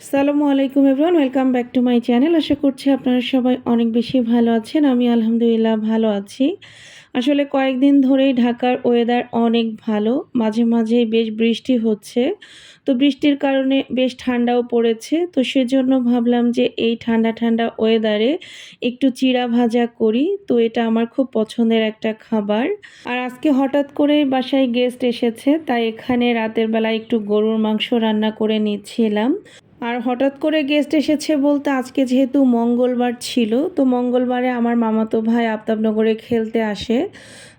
আসসালামু আলাইকুম everyone, welcome back to my channel. আশা করছি আপনারা সবাই অনেক বেশি ভালো আছেন। আমি আলহামদুলিল্লাহ ভালো আছি। আসলে কয়েকদিন ধরেই ঢাকার ওয়েদার অনেক ভালো। মাঝে মাঝেই বেশ বৃষ্টি হচ্ছে। তো বৃষ্টির কারণে বেশ ঠান্ডাও পড়েছে। তো সেজন্য ভাবলাম যে এই ঠান্ডা ঠান্ডা ওয়েদারে একটু চিড়া ভাজা করি। তো এটা আমার খুব পছন্দের একটা খাবার। আর আজকে হঠাৎ করেই বাসায় গেস্ট এসেছে, তাই এখানে রাতের বেলা একটু গরুর মাংস রান্না করে নিচ্ছিলাম। আর হঠাৎ করে গেস্ট এসেছে বলতে আজকে যেহেতু মঙ্গলবার ছিল, তো মঙ্গলবারে আমার মামাতো ভাই আফতাবনগরে খেলতে আসে।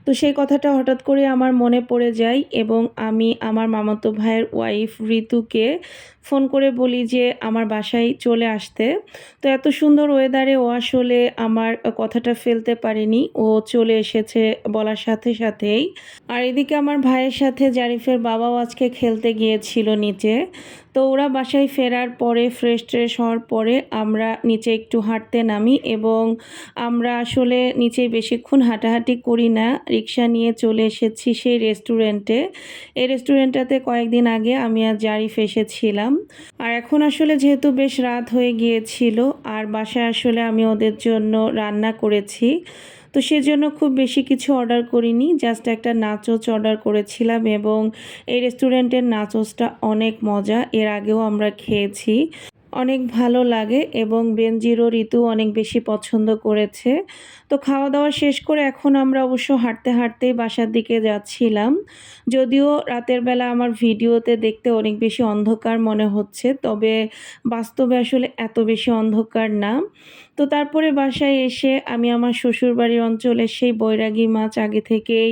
তো সেই কথাটা হঠাৎ করে আমার মনে পড়ে যায় এবং আমি আমার মামাতো ভাইয়ের ওয়াইফ ঋতুকে ফোন করে বলি যে আমার বাসায় চলে আসতে। তো এত সুন্দর ওয়েদারে ও আসলে আমার কথাটা ফেলতে পারেনি, ও চলে এসেছে বলার সাথে সাথেই। আর এদিকে আমার ভাইয়ের সাথে জারিফের বাবাও আজকে খেলতে গিয়েছিল নিচে। তো ওরা বাসায় ফেরার পরে ফ্রেশ ট্রেশ হওয়ার পরে আমরা নিচে একটু হাঁটতে নামি এবং আমরা আসলে নিচে বেশিক্ষণ হাঁটাহাঁটি করি না, রিক্সা নিয়ে চলে এসেছি সেই রেস্টুরেন্টে। এই রেস্টুরেন্টটাতে কয়েকদিন আগে আমি আর জারিফ এসেছিলাম। আর এখন আসলে যেহেতু বেশ রাত হয়ে গিয়েছিল আর বাসায় আসলে আমি ওদের জন্য রান্না করেছি, তো সেজন্য খুব বেশি কিছু অর্ডার করিনি, জাস্ট একটা নাচোস অর্ডার করেছিলাম এবং এই রেস্টুরেন্টের নাচোসটা অনেক মজা। এর আগেও আমরা খেয়েছি, অনেক ভালো লাগে এবং বেনজিরও ঋতু অনেক বেশি পছন্দ করেছে। তো খাওয়া দাওয়া শেষ করে এখন আমরা অবশ্য হাঁটতে হাঁটতেই বাসার দিকে যাচ্ছিলাম। যদিও রাতের বেলা আমার ভিডিওতে দেখতে অনেক বেশি অন্ধকার মনে হচ্ছে, তবে বাস্তবে আসলে এত বেশি অন্ধকার না। তো তারপরে বাসায় এসে আমি আমার শ্বশুরবাড়ির অঞ্চলের সেই বৈরাগী মাছ আগে থেকেই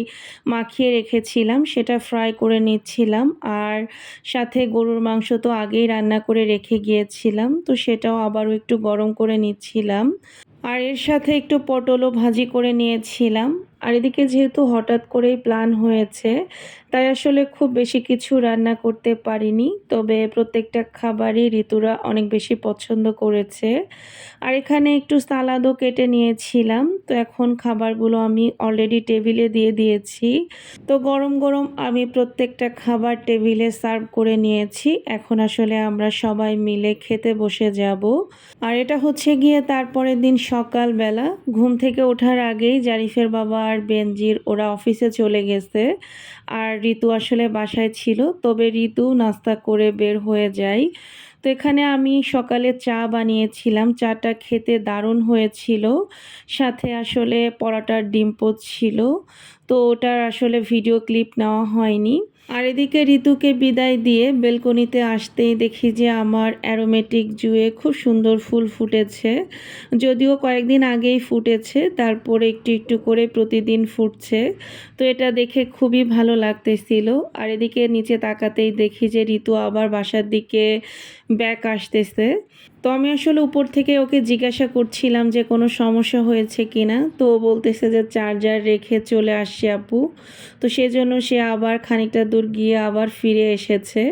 মাখিয়ে রেখেছিলাম, সেটা ফ্রাই করে নিচ্ছিলাম। আর সাথে গরুর মাংস তো আগেই রান্না করে রেখে গিয়েছিলাম, তো সেটাও আবারও একটু গরম করে নিচ্ছিলাম। আর এর সাথে একটু পটলও ভাজি করে নিয়েছিলাম। আর এদিকে যেহেতু হঠাৎ করেই প্ল্যান হয়েছে, তাই আসলে খুব বেশি কিছু রান্না করতে পারিনি, তবে প্রত্যেকটা খাবারই ঋতুরা অনেক বেশি পছন্দ করেছে। আর এখানে একটু সালাদও কেটে নিয়েছিলাম। তো এখন খাবারগুলো আমি অলরেডি টেবিলে দিয়ে দিয়েছি। তো গরম গরম আমি প্রত্যেকটা খাবার টেবিলে সার্ভ করে নিয়েছি। এখন আসলে আমরা সবাই মিলে খেতে বসে যাব। আর এটা হচ্ছে গিয়ে তারপরের দিন সকালবেলা ঘুম থেকে ওঠার আগেই জারিফের বাবা আর বেনজির ওরা অফিসে চলে গেছে। আর ঋতু আসলে বাসায় ছিল, তবে ঋতু নাস্তা করে বের হয়ে যায়। তো এখানে আমি সকালে চা বানিয়েছিলাম, চাটা খেতে দারুণ হয়েছিল। সাথে আসলে পরোটার ডিম পোচ ছিল, তো ওটার আসলে ভিডিও ক্লিপ নেওয়া হয়নি। আর এদিকে ঋতুকে বিদায় দিয়ে বেলকনিতে আসতেই দেখি যে আমার অ্যারোমেটিক জুঁয়ে খুব সুন্দর ফুল ফুটেছে। যদিও কয়েকদিন আগেই ফুটেছে, তারপরে একটু একটু করে প্রতিদিন ফুটছে। তো এটা দেখে খুবই ভালো লাগতেছিল। আর এদিকে নিচে তাকাতেই দেখি যে ঋতু আবার বাসার দিকে ব্যাক আসতেছে। তো আমি আসলে উপর থেকে ওকে জিজ্ঞাসা করছিলাম যে কোনো সমস্যা হয়েছে কিনা, তো ও বলতেছে যে চার্জার রেখে চলে আসছে আপু। তো সেজন্য সে আবার খানিকটা দূর গিয়ে আবার ফিরে এসেছে।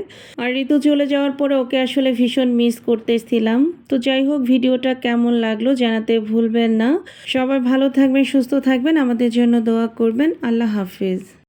আর ঋতু চলে যাওয়ার পরে ওকে আসলে ভীষণ মিস করতেছিলাম। তো যাই হোক, ভিডিওটা কেমন লাগলো জানাতে ভুলবেন না। সবাই ভালো থাকবেন, সুস্থ থাকবেন, আমাদের জন্য দোয়া করবেন। আল্লাহ হাফিজ।